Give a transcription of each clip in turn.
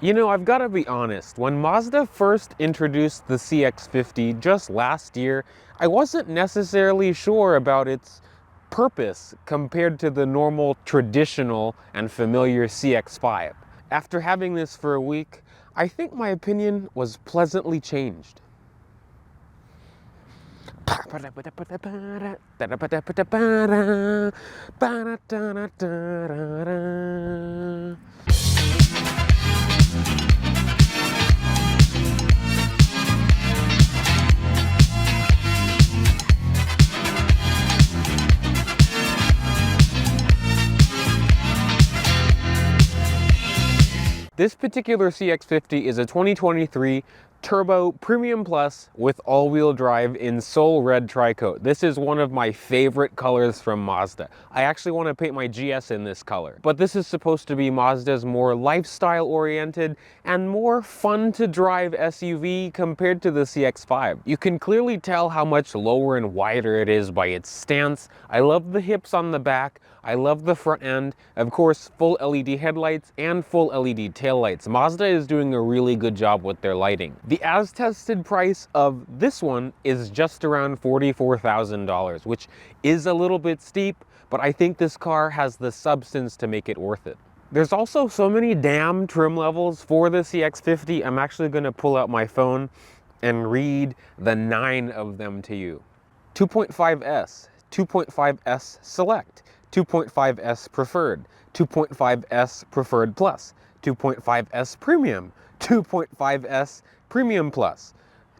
You know, I've got to be honest, when Mazda first introduced the CX-50 just last year, I wasn't necessarily sure about its purpose compared to the normal, traditional, and familiar CX-5. After having this for a week, I think my opinion was pleasantly changed. This particular CX-50 is a 2023 Turbo Premium Plus with all-wheel drive in Soul Red Tricoat. This is one of my favorite colors from Mazda. I actually want to paint my GS in this color. But this is supposed to be Mazda's more lifestyle-oriented and more fun-to-drive SUV compared to the CX-5. You can clearly tell how much lower and wider it is by its stance. I love the hips on the back. I love the front end. Of course, full LED headlights and full LED taillights. Mazda is doing a really good job with their lighting. The as-tested price of this one is just around $44,000, which is a little bit steep, but I think this car has the substance to make it worth it. There's also so many damn trim levels for the CX-50. I'm actually going to pull out my phone and read the 9 of them to you. 2.5S, 2.5S Select, 2.5S Preferred, 2.5S Preferred Plus, 2.5S Premium, 2.5S Premium Plus,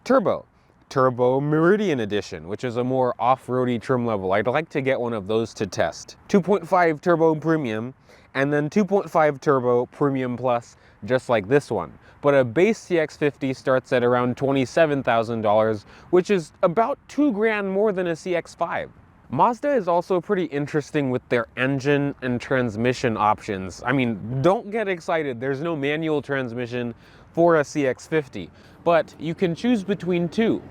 Turbo, Turbo Meridian Edition, which is a more off-roady trim level. I'd like to get one of those to test. 2.5 Turbo Premium, and then 2.5 Turbo Premium Plus, just like this one. But a base CX-50 starts at around $27,000, which is about $2,000 more than a CX-5. Mazda is also pretty interesting with their engine and transmission options. I mean, don't get excited, there's no manual transmission for a CX-50, but you can choose between two.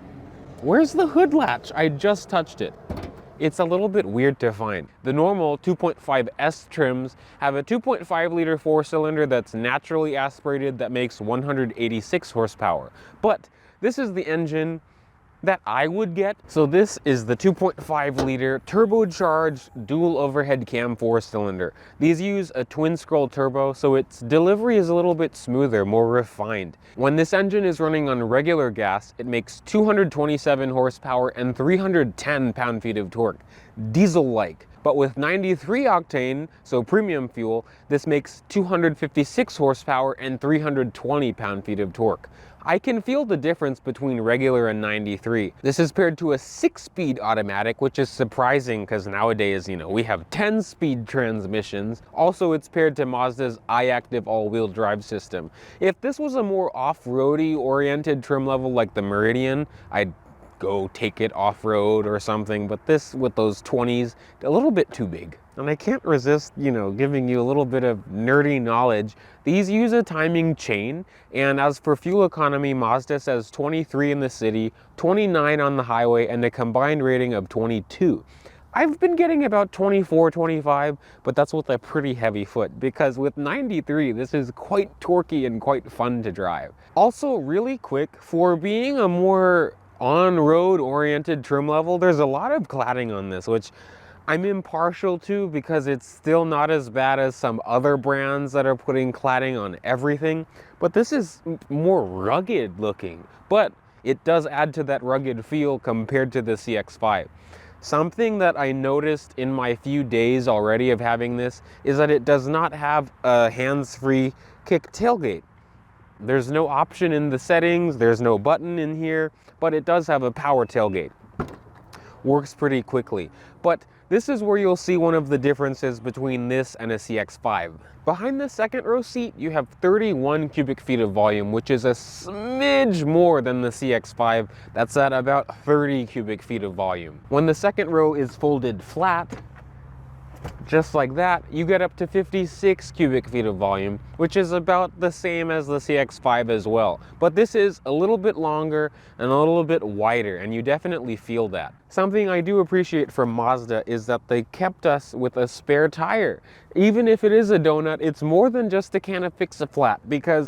Where's the hood latch? I just touched it. It's a little bit weird to find. The normal 2.5S trims have a 2.5 liter 4-cylinder that's naturally aspirated that makes 186 horsepower. But this is the engine that I would get. So this is the 2.5 liter turbocharged dual overhead cam 4-cylinder. These use a twin scroll turbo, so its delivery is a little bit smoother, more refined. When this engine is running on regular gas, it makes 227 horsepower and 310 pound-feet of torque, diesel-like. But with 93 octane, so premium fuel, this makes 256 horsepower and 320 pound-feet of torque. I can feel the difference between regular and 93. This is paired to a 6-speed automatic, which is surprising because nowadays, we have 10-speed transmissions. Also, it's paired to Mazda's iActive all-wheel drive system. If this was a more off-roady oriented trim level like the Meridian, I'd go take it off-road or something, but this with those 20s, a little bit too big. And I can't resist, giving you a little bit of nerdy knowledge. These use a timing chain, and as for fuel economy, Mazda says 23 in the city, 29 on the highway, and a combined rating of 22. I've been getting about 24, 25, but that's with a pretty heavy foot, because with 93, this is quite torquey and quite fun to drive. Also, really quick, for being a more on-road oriented trim level, there's a lot of cladding on this, which I'm impartial to because it's still not as bad as some other brands that are putting cladding on everything, but this is more rugged looking, but it does add to that rugged feel compared to the CX-5. Something that I noticed in my few days already of having this is that it does not have a hands-free kick tailgate. There's no option in the settings, there's no button in here, but it does have a power tailgate. Works pretty quickly. But this is where you'll see one of the differences between this and a CX-5. Behind the second row seat, you have 31 cubic feet of volume, which is a smidge more than the CX-5. That's at about 30 cubic feet of volume. When the second row is folded flat, just like that, you get up to 56 cubic feet of volume, which is about the same as the CX-5 as well. But this is a little bit longer and a little bit wider, and you definitely feel that. Something I do appreciate from Mazda is that they kept us with a spare tire. Even if it is a donut, it's more than just a can of Fix-A-Flat, because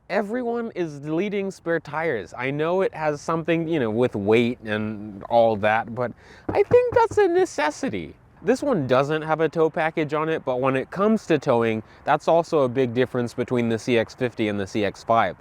everyone is deleting spare tires. I know it has something, with weight and all that, but I think that's a necessity. This one doesn't have a tow package on it, but when it comes to towing, that's also a big difference between the CX-50 and the CX-5.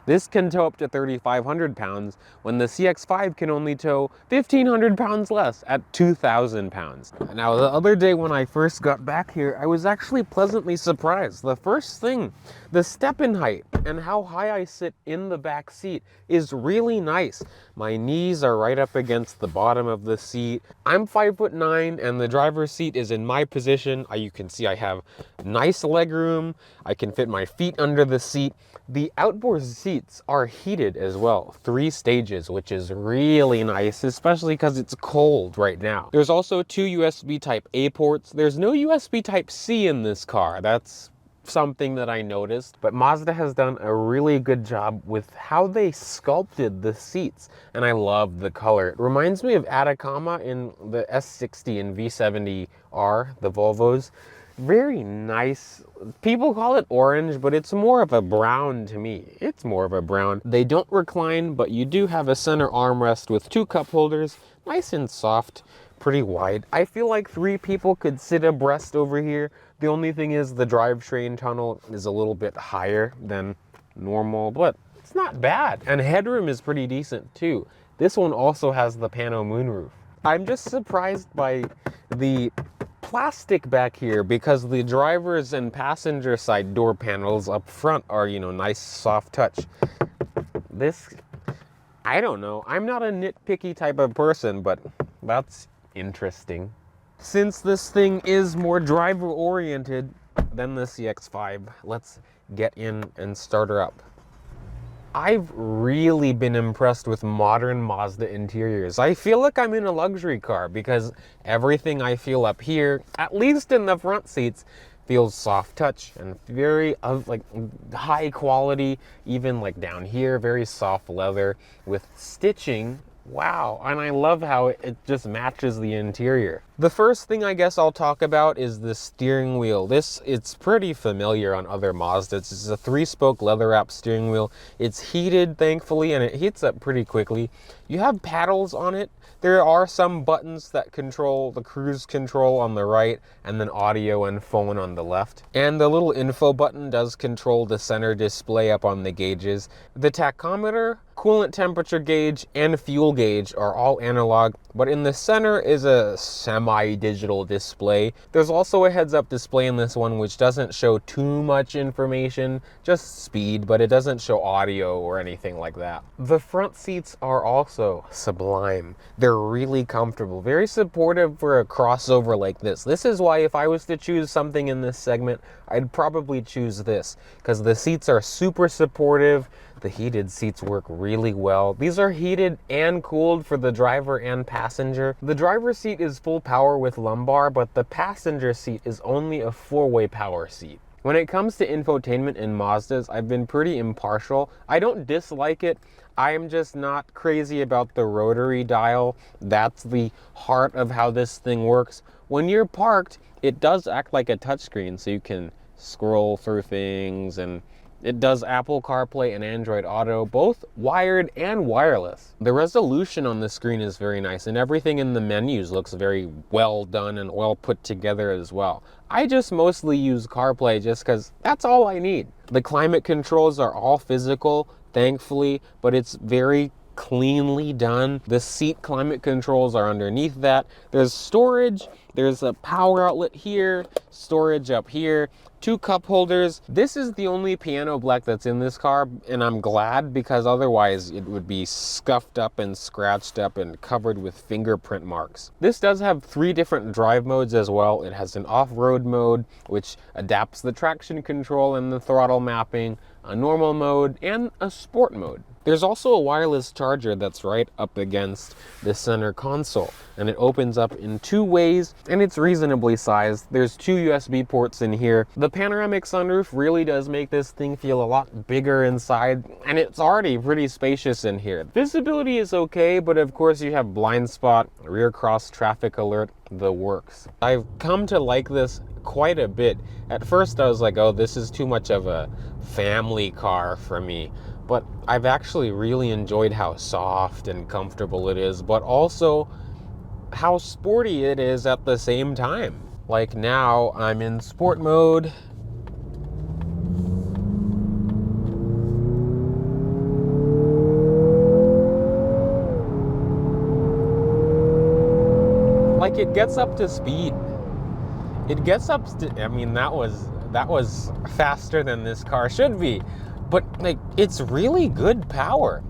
This can tow up to 3,500 pounds when the CX-5 can only tow 1,500 pounds less at 2,000 pounds. Now, the other day when I first got back here, I was actually pleasantly surprised. The first thing, the step-in height and how high I sit in the back seat is really nice. My knees are right up against the bottom of the seat. I'm 5'9" and the driver's seat is in my position. You can see I have nice leg room. I can fit my feet under the seat. The outboard seats are heated as well, 3 stages, which is really nice, especially because it's cold right now. There's also 2 USB Type A ports. There's no USB Type C in this car. That's something that I noticed, but Mazda has done a really good job with how they sculpted the seats, and I love the color. It reminds me of Atacama in the S60 and V70R, the Volvos. Very nice. People call it orange, but it's more of a brown to me. It's more of a brown. They don't recline, but you do have a center armrest with 2 cup holders, nice and soft, pretty wide. I feel like 3 people could sit abreast over here. The only thing is the drivetrain tunnel is a little bit higher than normal, but it's not bad. And headroom is pretty decent too. This one also has the pano moonroof. I'm just surprised by the plastic back here because the driver's and passenger side door panels up front are, nice soft touch. This, I don't know. I'm not a nitpicky type of person, but that's interesting. Since this thing is more driver oriented than the CX-5, let's get in and start her up. I've really been impressed with modern Mazda interiors. I feel like I'm in a luxury car because everything I feel up here, at least in the front seats, feels soft touch and very high quality, even like down here, very soft leather with stitching. Wow, and I love how it just matches the interior. The first thing I guess I'll talk about is the steering wheel. It's pretty familiar on other Mazdas. It's a 3-spoke leather-wrapped steering wheel. It's heated, thankfully, and it heats up pretty quickly. You have paddles on it. There are some buttons that control the cruise control on the right, and then audio and phone on the left. And the little info button does control the center display up on the gauges. The tachometer, coolant temperature gauge, and fuel gauge are all analog, but in the center is a semi-digital display. There's also a heads-up display in this one which doesn't show too much information, just speed, but it doesn't show audio or anything like that. The front seats are also sublime. They're really comfortable, very supportive for a crossover like this. This is why if I was to choose something in this segment, I'd probably choose this, because the seats are super supportive. The heated seats work really well. These are heated and cooled for the driver and passenger. The driver's seat is full power with lumbar, but the passenger seat is only a 4-way power seat. When it comes to infotainment in Mazdas, I've been pretty impartial. I don't dislike it. I am just not crazy about the rotary dial. That's the heart of how this thing works. When you're parked, it does act like a touchscreen, so you can scroll through things, and it does Apple CarPlay and Android Auto, both wired and wireless. The resolution on the screen is very nice, and everything in the menus looks very well done and well put together as well. I just mostly use CarPlay just because that's all I need. The climate controls are all physical, thankfully, but it's very cleanly done. The seat climate controls are underneath that. There's storage, there's a power outlet here, storage up here, 2 cup holders. This is the only piano black that's in this car, and I'm glad, because otherwise it would be scuffed up and scratched up and covered with fingerprint marks. This does have 3 different drive modes as well. It has an off-road mode, which adapts the traction control and the throttle mapping, a normal mode, and a sport mode. There's also a wireless charger that's right up against the center console, and it opens up in 2 ways, and it's reasonably sized. There's 2 USB ports in here. The panoramic sunroof really does make this thing feel a lot bigger inside, and it's already pretty spacious in here. Visibility is okay, but of course you have blind spot, rear cross traffic alert, the works. I've come to like this quite a bit. At first I was like, oh, this is too much of a family car for me. But I've actually really enjoyed how soft and comfortable it is, but also how sporty it is at the same time. Like now I'm in sport mode. Like it gets up to speed. It gets up to, I mean, that was faster than this car should be. But like, it's really good power.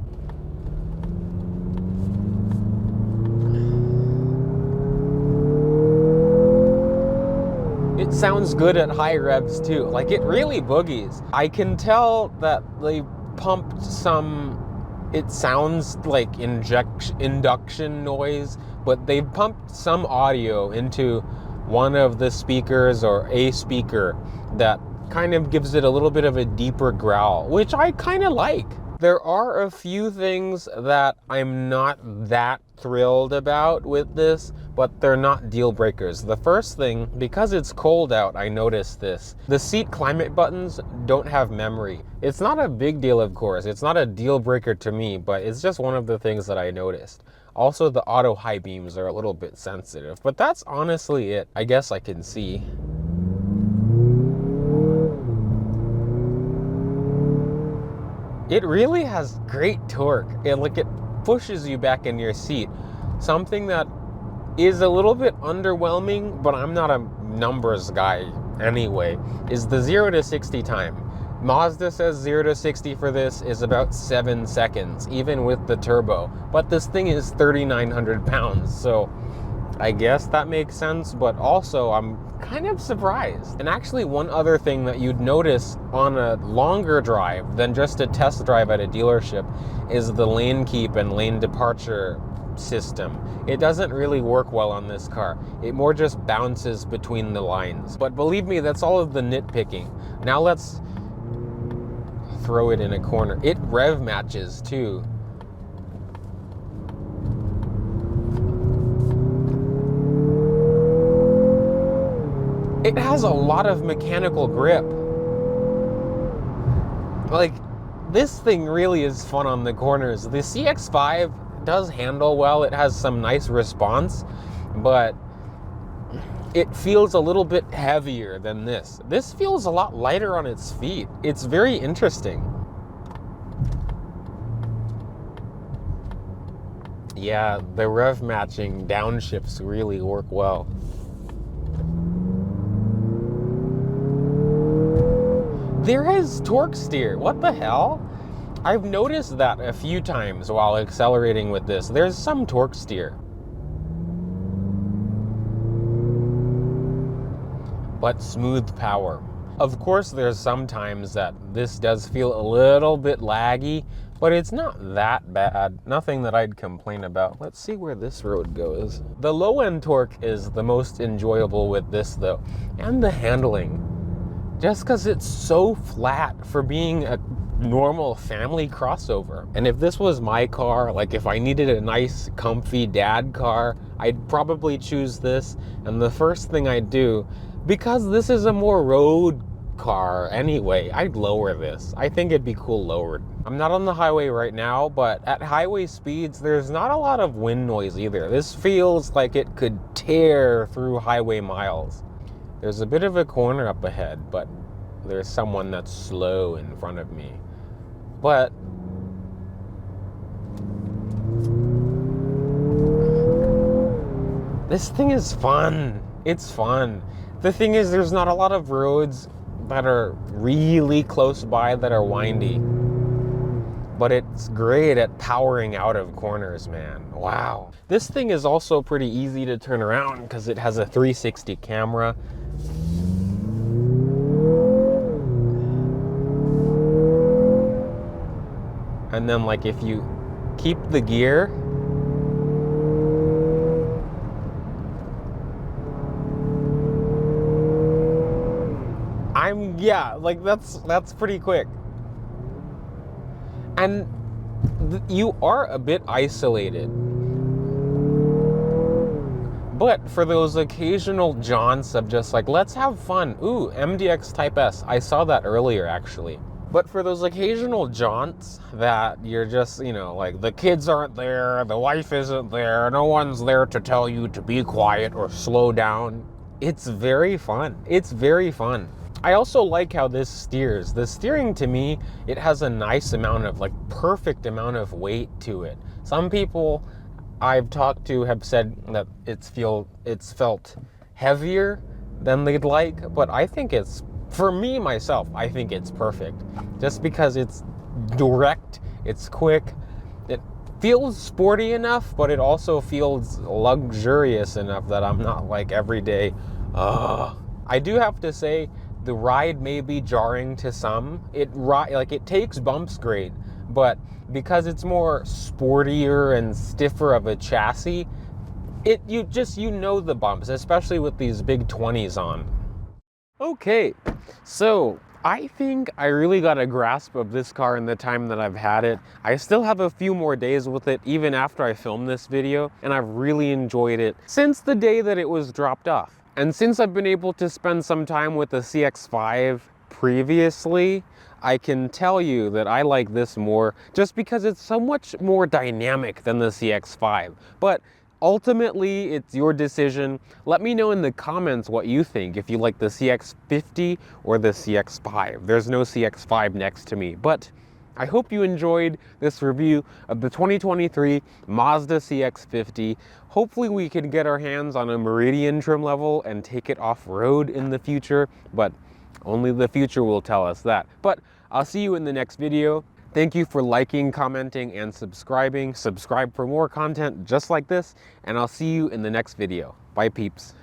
It sounds good at high revs too. Like it really boogies. I can tell that they pumped some, it sounds like induction noise, but they've pumped some audio into one of the speakers or a speaker that kind of gives it a little bit of a deeper growl, which I kind of like. There are a few things that I'm not that thrilled about with this, but they're not deal breakers. The first thing, because it's cold out, I noticed this. The seat climate buttons don't have memory. It's not a big deal, of course. It's not a deal breaker to me, but it's just one of the things that I noticed. Also, the auto high beams are a little bit sensitive, but that's honestly it. I guess I can see. It really has great torque, and like it pushes you back in your seat. Something that is a little bit underwhelming, but I'm not a numbers guy anyway, is the 0 to 60 time. Mazda says 0 to 60 for this is about 7 seconds, even with the turbo. But this thing is 3,900 pounds, so I guess that makes sense, but also I'm kind of surprised. And actually, one other thing that you'd notice on a longer drive than just a test drive at a dealership is the lane keep and lane departure system. It doesn't really work well on this car. It more just bounces between the lines. But believe me, that's all of the nitpicking. Now let's throw it in a corner. It rev matches too. It has a lot of mechanical grip. Like, this thing really is fun on the corners. The CX-5 does handle well. It has some nice response, but it feels a little bit heavier than this. This feels a lot lighter on its feet. It's very interesting. Yeah, the rev matching downshifts really work well. There is torque steer. What the hell? I've noticed that a few times while accelerating with this. There's some torque steer. But smooth power. Of course, there's some times that this does feel a little bit laggy, but it's not that bad. Nothing that I'd complain about. Let's see where this road goes. The low-end torque is the most enjoyable with this though, and the handling. Just because it's so flat for being a normal family crossover. And if this was my car, like if I needed a nice, comfy dad car, I'd probably choose this. And the first thing I'd do, because this is a more road car anyway, I'd lower this. I think it'd be cool lowered. I'm not on the highway right now, but at highway speeds, there's not a lot of wind noise either. This feels like it could tear through highway miles. There's a bit of a corner up ahead, but there's someone that's slow in front of me. But this thing is fun. It's fun. The thing is, there's not a lot of roads that are really close by that are windy. But it's great at powering out of corners, man. Wow. This thing is also pretty easy to turn around because it has a 360 camera. And then like if you keep the gear, yeah, like that's pretty quick. And you are a bit isolated. But for those occasional jaunts of just like, let's have fun. Ooh, MDX Type S. I saw that earlier, actually. But for those occasional jaunts that you're just, you know, like the kids aren't there, the wife isn't there, no one's there to tell you to be quiet or slow down, it's very fun. It's very fun. I also like how this steers. The steering, to me, it has a nice amount of, like, perfect amount of weight to it. Some people I've talked to have said that it's felt heavier than they'd like, but I think it's, for me, myself, I think it's perfect. Just because it's direct, it's quick, it feels sporty enough, but it also feels luxurious enough that I'm not like every day, I do have to say, the ride may be jarring to some. It takes bumps great, but because it's more sportier and stiffer of a chassis, you know the bumps, especially with these big 20s on. Okay, so I think I really got a grasp of this car in the time that I've had it. I still have a few more days with it even after I filmed this video, and I've really enjoyed it since the day that it was dropped off. And since I've been able to spend some time with the CX-5 previously, I can tell you that I like this more just because it's so much more dynamic than the CX-5. But ultimately, it's your decision. Let me know in the comments what you think, if you like the CX-50 or the CX-5. There's no CX-5 next to me, but I hope you enjoyed this review of the 2023 Mazda CX-50. Hopefully we can get our hands on a Meridian trim level and take it off-road in the future, but only the future will tell us that. But I'll see you in the next video. Thank you for liking, commenting, and subscribing. Subscribe for more content just like this, and I'll see you in the next video. Bye, peeps.